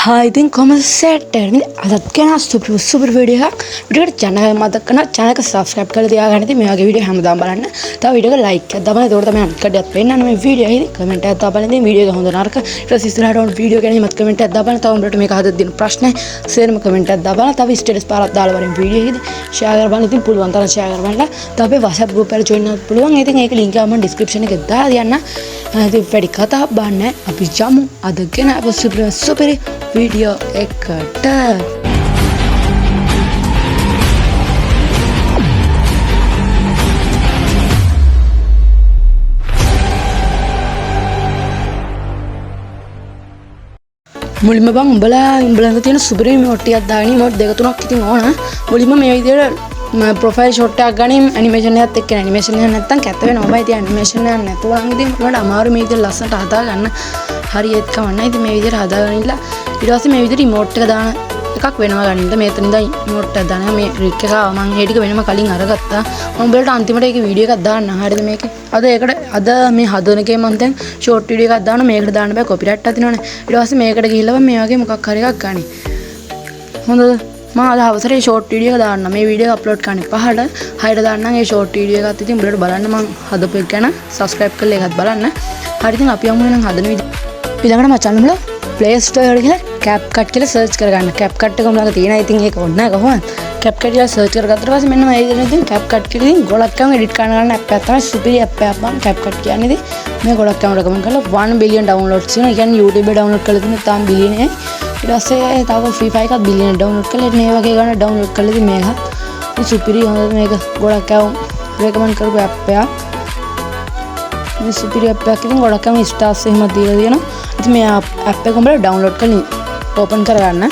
Hi, ඉතින් කොහමද set අදත් කියන සුපර් වීඩියෝ එකක් විදිහට channel මතක කරන channel එක subscribe කරලා තියාගන්න. ඉතින් මේ වගේ වීඩියෝ හැමදාම බලන්න. තව වීඩියෝ එක like එකක් දාපන්. ඒකට තමයි අනිත් කඩියත් වෙන්න මේ වීඩියෝ එකේ comment එකක් දාපන්. ඉතින් වීඩියෝ එක හොඳ නරක ඊට පස්සේ ඉස්සරහට ඕන වීඩියෝ ගැන හිමත් comment එකක් දාපන්. තව උඹලට මේක හදද්දී දින ප්‍රශ්න සේරම comment එකක් දාපන්. තව status පාරක් දාලා වරින් වීඩියෝ එකේදී share කරපන්. ඉතින් පුළුවන් තරම් share කරපන්. තව අපේ WhatsApp group එකට join වෙන්න පුළුවන්. ඉතින් ඒක link එක මම description එකේ දාලා තියන්න. ඉතින් වැඩි කතා බන්නේ අපි යමු අද ගැන සුපර් වීඩියෝ එකට. මුලින්ම බං උඹලා තියෙන සුපර් ඉමෝට් ටිකක් දාගෙන ඉමෝට් දෙක තුනක් ඉතින් ඕන. මුලින්ම මේ විදිහට ප්‍රොෆයිල් ෂොට් එකක් ගනින් ඇනිමේෂන් එකත් එක්ක ඇනිමේෂන් එක නැත්තම් කැත වෙනවා. ඉතින් ඇනිමේෂන් එක නැතුව නම් ඉතින් උඹලට අමාරු මේ විදිහට ලස්සනට හදා ගන්න. හරියට කවන්නයි. ඉතින් මේ විදිහට හදාගන්නilla ඊට පස්සේ මේ විදිහට ඉමෝට් එක දාන එකක් වෙනවා ගනින්න. මෙතන ඉඳන් ඉමෝට් එක දානවා. මේ රික් එක මම ඒ ටික වෙනම කලින් අරගත්තා. මම උඹලට අන්තිමට ඒක වීඩියෝ එකක් දාන්න. හරියද මේකේ? අද මේ හදන එකේ මම දැන් ෂෝට් වීඩියෝ එකක් දානවා. මේකට දාන්න බෑ කොපිරයිට් අදිනවනේ. ඊට පස්සේ මේකට ගිහිල්ලා මේ වගේ මොකක් හරි එකක් ගනි. හොඳද? මම අද අවසරේ ෂෝට් වීඩියෝ එක දාන්න. මේ වීඩියෝ එක අප්ලෝඩ් කරන්නේ 5ට 6ට දාන්නම්. ඒ ෂෝට් වීඩියෝ එකත් ඉතින් උඹලට බලන්න මම හදපු එක ගැන subscribe කරලා ඒකත් බලන්න. හරි ඉතින් අපි යමු එහෙනම් හදන විදිහ. ඊළඟට මචං උඹලා Play Store එකට ගිහලා CapCut කියලා search කරගන්න. CapCut එක උඹලට තියෙනවා. ඉතින් ඒක ඕනේ නැහැ කොහොමද? CapCut කියලා search කරගත්තට පස්සේ මෙන්න මේ විදිහට ඉතින් CapCut කියලා ඉතින් ගොඩක් කම edit කරන්න app එකක් තමයි සුපිරි app එකක් බං CapCut කියන්නේ. ඉතින් මේ ගොඩක් කම recommend කරලා 1 billion downloads තියෙනවා. ඒ කියන්නේ YouTube එකේ download කරලා තියෙන තාම billion එකයි. ඊට පස්සේ තව Free Fire එකත් billion download කරලා ඉතින් මේ වගේ ගන්න download කරලා ඉතින් මේකත් සුපිරි හොඳ මේක ගොඩක් කම recommend කරපු app එකක්. මේ සුපිරි app එකක් ඉතින් ගොඩක් කම stars එහෙම දීලා තියෙනවා. ඉතින් මේ app එක උඹලා download කරලා open කරගන්න.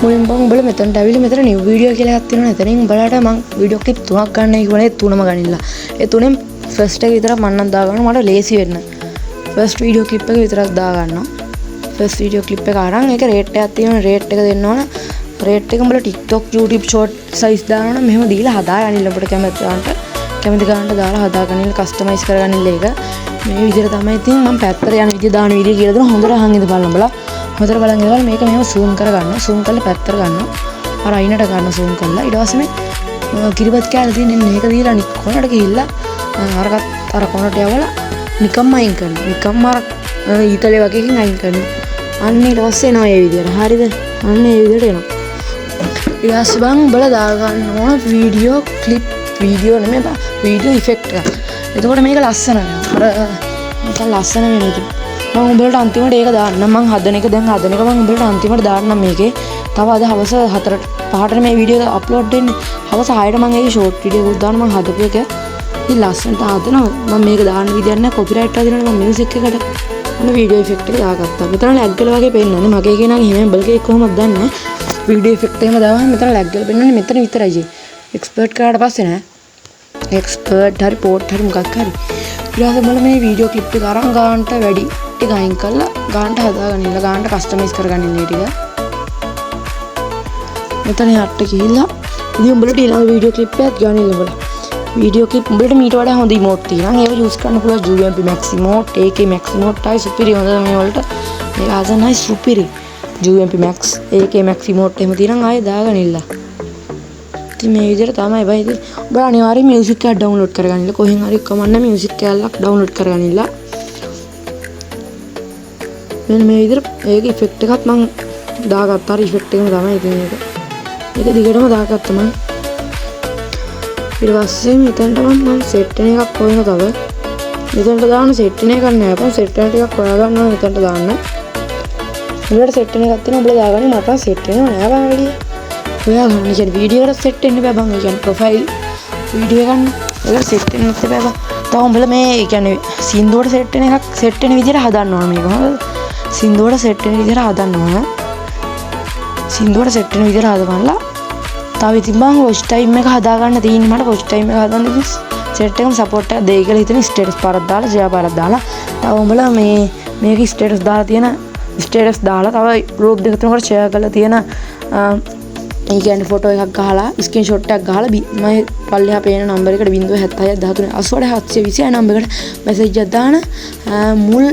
මුලින්ම උඹලා මෙතනට ඇවිල්ලා මෙතන new video කියලා එකක් තියෙනවා. එතනින් උඹලාට මම video clip 3ක් ගන්නයි කිව්වනේ. ඒ 3ම ගනින්න. ඒ 3ෙන් first එක විතරක් මම නම් දාගන්නවා. මට ලේසි වෙන්න. first video clip එක විතරක් දාගන්නවා. first video clip එක අරන් ඒක rate එකක් තියෙනවා. rate එක දෙන්න ඕන. rate එක උඹලා TikTok YouTube short size දානවා නම් මෙහෙම දීලා හදාගන්න. ඔබට කැමති ගන්නට දාලා හදාගන්න customize කරගන්න ඒක. මේ විදිහට තමයි ඉතින් මම පැත්තට යන විදිහ දාන විදිහ කියලා දෙනවා. හොඳට අහන් ඉඳ බලන්න. හොඳට බලන් ඉඳලා මේක මෙහෙම zoom කරගන්නවා. zoom කරලා පැත්තට ගන්නවා. අර අයිනට ගන්න zoom කරලා ඊට පස්සේ මේ කිරිබත් කෑල්ල තියෙන මේක දීලා අනිත් කොනට ගිහිල්ලා අර කොනට යවලා නිකම්ම අයින් කරනවා. නිකම්ම අර ඊතලේ වගේකින් අයින් කරනවා. අන්න ඊට පස්සේ එනවා මේ විදිහට. හරිද? අන්න මේ විදිහට එනවා. ඊට පස්සේ බං උඹලා දාගන්න ඕන වීඩියෝ ක්ලිප් වීඩියෝ නෙමෙයි බං වීඩියෝ ඉෆෙක්ට් එක. එතකොට මේක ලස්සන වෙනවා. අර නිකන් ලස්සන වෙනවා ඉතින්. මම උඹලට අන්තිමට ඒක දාන්නම්. මම හදන එක මම උඹලට අන්තිමට දාන්නම් මේකේ. තව අද හවස 4ට 5ට මේ වීඩියෝ එක අප්ලෝඩ් වෙන්නේ. හවස 6ට මම ඒකේ ෂෝට් වීඩියෝ එකක් දාන්න මම හදපු එක. ඉතින් ලස්සනට හදනවා. මම මේක දාන්න විදියක් නැහැ. කොපිරයිට් අදිනවනේ මම මියුසික් එකට. මොන වීඩියෝ ඉෆෙක්ට් එක දාගත්තා. මෙතන ලැග් ගල වගේ පෙන්නන්නේ. මගේ එකේ නම් එහෙම බල්ගේ කොහොමද දන්නේ. වීඩියෝ ඉෆෙක්ට් එහෙම දාවම මෙතන ලැග් ගල පෙන්නන්නේ මෙතන විතරයි. එක්ස්පර්ට් කරාට පස්සේ නෑ. එක්ස්පර්ට් හරි පෝට් හරි මොකක් හරි. ඊට පස්සේ බලන්න මේ වීඩියෝ ක්ලිප් එක අරන් ගානට වැඩි ටික අයින් කරලා ගානට හදාගන්න. ගානට කස්ටමයිස් කරගන්න ඉන්නේ ටික. මෙතන යට ගිහිල්ලා ඉතින් උඹලට ඊළඟ වීඩියෝ ක්ලිප් එකක් ගන්න ඉන්න. වීඩියෝ ක්ලිප් උඹලට මීට වඩා හොඳ ඉමෝට් තියෙනවා. ඒව යූස් කරන්න පුළුවන් UMP Max emote, AK Max emote ටයි සුපිරි හොඳ මේ වලට. මේක ආසන්නයි සුපිරි. UMP Max, AK Max emote එහෙම තියෙනවා ආයේ දාගන්න ඉන්න. මේ විදිහට තමයි බයි ඉතින් ඔබ අනිවාර්යයෙන් මියුසික් එකක් ඩවුන්ලෝඩ් කරගන්න. කොහෙන් හරි කමන්න මියුසික් එකක් ඩවුන්ලෝඩ් කරගන්න ඉන්න. මෙන්න මේ විදිහට ඒක ඉෆෙක්ට් එකක් මම දාගත්තා. හරි ඉෆෙක්ට් එකම තමයි ඉතින් ඒක. ඒක දිගටම දාගත්තා මම. ඊට පස්සේ මෙතනට මම සෙට් වෙන එකක් හොයන තව. මෙතනට දාන්න සෙට් වෙන එකක් නෑ. අපෝ සෙට් වෙන ටිකක් හොයාගන්න ඕනේ මෙතනට දාන්න. උඹලට සෙට් වෙන එකක් තියෙනවා. උඹලා දාගන්නේ මට සෙට් වෙනව නෑ බං වැඩි. ඔයාගන්න කියන්නේ වීඩියෝ එකට සෙට් වෙන්න බෑ බං. ඒ කියන්නේ ප්‍රොෆයිල් වීඩියෝ ගන්න. ඒක සෙට් වෙන්න බෑ බං. තව උඹලා මේ ඒ කියන්නේ සින්දුවට සෙට් වෙන එකක් සෙට් වෙන විදිහට හදන්න ඕන මේක. හොඳද? සින්දුවට සෙට් වෙන විදිහට හදන්න ඕන. සින්දුවට සෙට් වෙන විදිහට හදවන්නලා තව ඉතින් බං වොච් ටයිම් එක හදාගන්න තියෙන්නේ. මට වොච් ටයිම් එක හදන්න ඉතින් සෙට් එකම සපෝට් එකක් දෙයි කියලා හිතන ස්ටේටස් පාරක් දාලා ජයා පාරක් දාලා තව උඹලා මේක ස්ටේටස් දාලා තියෙන ස්ටේටස් දාලා තව ගෲප් දෙක තුනකට ෂෙයා කරලා තියෙන ඒ කියන්නේ ෆොටෝ එකක් ගහලා ස්ක්‍රීන්ෂොට් එකක් ගහලා මම පල්ලෙහා පේන නම්බර් එකට 076 13 88 726 නම්බර් එකට මැසේජ් එකක් දාන මුල්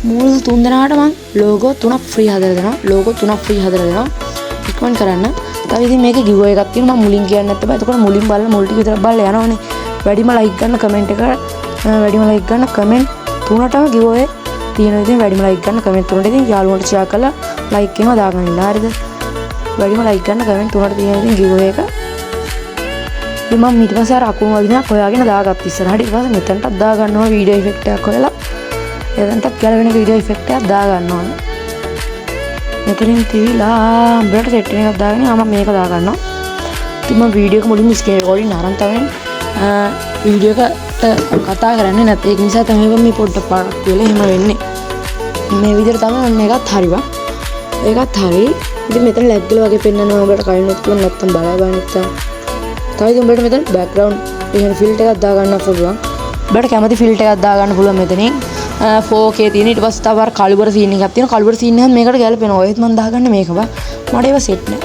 මුල් 3 දෙනාට මම ලෝගෝ 3ක් ෆ්‍රී හදලා දෙනවා. ලෝගෝ 3ක් ෆ්‍රී හදලා දෙනවා. ඉක්මන් කරන්න. තව ඉතින් මේකේ ගිව් එකක් තියෙනවා. මම මුලින් කියන්නේ නැත්නම් එතකොට මුලින් බලලා මුල් ටික විතර බලලා යනවනේ. වැඩිම ලයික් ගන්න කමෙන්ට් එක වැඩිම ලයික් ගන්න කමෙන්ට් 3ටම ගිව් එක තියෙනවා. ඉතින් වැඩිම ලයික් ගන්න කමෙන්ට් 3ට ඉතින් යාළුවන්ට ෂෙයා කරලා ලයික් එකම දාගන්න ඉන්න. හරිද? වැඩිම ලයික් ගන්න කමෙන්ට් 3ට තියෙනවා ඉතින් ගිව් එක. ඉතින් මම ඊට පස්සේ අර අකුණු වදිනක් හොයාගෙන දාගත්ත ඉස්සරහට. ඊට පස්සේ මෙතනටත් දා ගන්නවා වීඩියෝ ඉෆෙක්ට් එකක් හොයලා. එතනටත් ගැලවෙන වීඩියෝ ඉෆෙක්ට් එකක් දා ගන්නවා. මෙතනින් තියලා උඹලට සෙට් එකක් දාගෙන මම මේක දා ගන්නවා. ඉතින් මම වීඩියෝ එක මුලින්ම ස්ක්‍රීන් රෙකෝඩින් අරන් තමයි වීඩියෝ එකට කතා කරන්නේ නැත්. ඒක නිසා තමයි මේ පොඩ්ඩක් පාරක් කියලා එහෙම වෙන්නේ. මේ විදිහට තමයි මම මේකත් හරිවා. ඒකත් හරි. ඉතින් මෙතන ලැග් ගල වගේ පෙන්නනවා උඹලට කලින් නැත්නම් නැත්තම් බලා බලන්න නැත්තම්. තවයි උඹලට මෙතන බෑග්ග්‍රවුන්ඩ් එහෙම ෆිල්ටර් එකක් දා ගන්න පුළුවන්. උඹලට කැමති ෆිල්ටර් එකක් දා ගන්න පුළුවන් මෙතනින්. 4K තියෙන. ඊට පස්සේ තව අර කළුබර සීන් එකක් තියෙනවා. කළුබර සීන් එකත් මේකට ගැලපෙනවා. ඒත් මම දාගන්න මේක බා. මට ඒව සෙට් නෑ.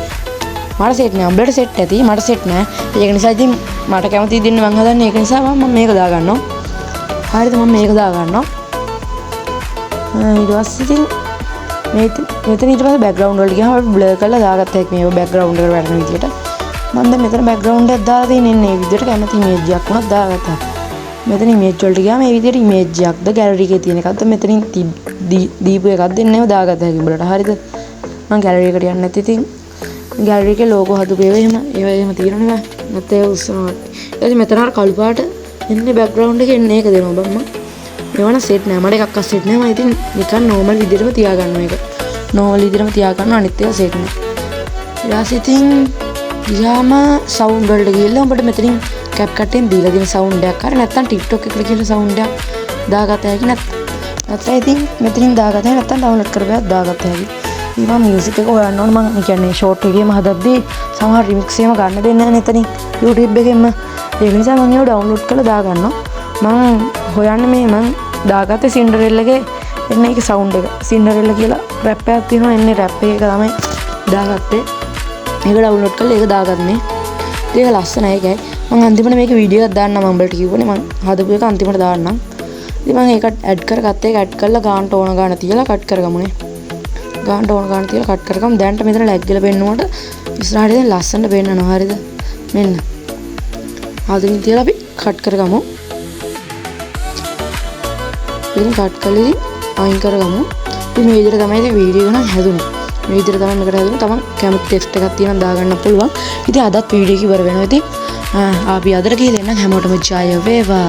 මට සෙට් නෑ. උඹලට සෙට් ඇති. මට සෙට් නෑ. ඒක නිසා ඉතින් මට කැමති දෙන්න මම හදන්නේ. ඒක නිසා මම මේක දා ගන්නවා. හරිද? මම මේක දා ගන්නවා. ඊට පස්සේ ඉතින් මෙතන ඊට පස්සේ බෑග්ග්‍රවුන්ඩ් වලට ගියාම අපි බ්ලර් කරලා දාගත්තා. ඒක මේව බෑග්ග්‍රවුන්ඩ් එකට වැටෙන විදියට. මම දැන් මෙතන බෑග්ග්‍රවුන්ඩ් එකක් දාලා තියෙන්නේ මේ විදියට කැමති ඉමේජ් එකක් උනත් දාගත්තා. මෙතන ඉමේජ් වලට ගියාම මේ විදියට ඉමේජ් එකක්ද ගැලරි එකේ තියෙන එකක්ද මෙතනින් දීපු එකක්ද එන්නේව දාගත්ත හැකි උඹලට. හරිද? මම ගැලරි එකට යන්නේ නැති ඉතින් ගැලරි එකේ ලෝගෝ හදපු ඒවා එහෙම තියෙනවනේ නේද? නැත්නම් ඒ උස්සනවා. ඊට මෙතන අර කළු පාට එන්නේ බෑග්ග්‍රවුන්ඩ් එකේ එන්නේ ඒක දෙනවා බම්ම. ඒවන සෙට් නෑ. මට එකක්වත් සෙට් නෑ. මම ඉතින් නිකන් නෝමල් විදියටම තියාගන්නවා මේක. නෝමල් විදියටම තියාගන්නවා අනිත් ඒවා සෙට් නෑ. ඊට ඉතින් ගියාම සවුන්ඩ් වලට ගිහලා උඹට මෙතනින් CapCut එකෙන් දීලා තියෙන සවුන්ඩ් එකක් හරි නැත්නම් TikTok එකට ගිහලා සවුන්ඩ් එකක් දාගත්ත හැකි නැත්නම් ඉතින් මෙතනින් දාගත්ත හැකි නැත්නම් ඩවුන්ලෝඩ් කරපුවා දාගත්ත හැකි. ඉතින් මම මියුසික් එක හොයන්න ඕන. මම කියන්නේ ෂෝට් එකේම හදද්දී සමහර රිමික්ස් එහෙම ගන්න දෙන්නේ නැහැ නෙතනින් YouTube එකෙන්ම. ඒක නිසා මම ඒව ඩවුන්ලෝඩ් කරලා දාගන්නවා. මම හොයන්නේ මේ මම දාගත්තේ සින්ඩරෙල්ලගේ එන්නේ ඒක සවුන්ඩ් එක. සින්ඩරෙල්ල කියලා රැප් එකක් තියෙනවා. එන්නේ රැප් එක තමයි දාගත්තේ. ඒක ඩවුන්ලෝඩ් කරලා ඒක දාගන්නේ. ඒක ලස්සනයි ඒකයි. මම අන්තිමට මේක වීඩියෝ එකක් දාන්නම් මම උඹලට කිව්වනේ මම හදපු එක අන්තිමට දාන්නම්. ඉතින් මම ඒකට ඇඩ් කරගත්තා. ඒක ඇඩ් කරලා ගානට ඕන ගාන තියලා කට් කරගමුනේ. ගානට ඕන ගාන තියලා කට් කරගමු. දැන්ට මෙතන ලැග් ගල පෙන්නුවට ඉස්සරහට ඉතින් ලස්සනට පෙන්නනවා. හරිද? මෙන්න. ආදින් තියලා අපි කට් කරගමු. ඉතින් කට් කරලා අයින් කරගමු. ඉතින් මේ විදිහට තමයි ඉතින් වීඩියෝ එක නම් හැදුනේ. මේ විදිහට තමයි මේකට හැදුනේ. තමන් කැමති ටෙක්ස්ට් එකක් තියෙනවා දාගන්න පුළුවන්. ඉතින් අදත් වීඩියෝ එක ඉවර වෙනවා. ඉතින් අපි අදට කියලා එන්න හැමෝටම ජය වේවා.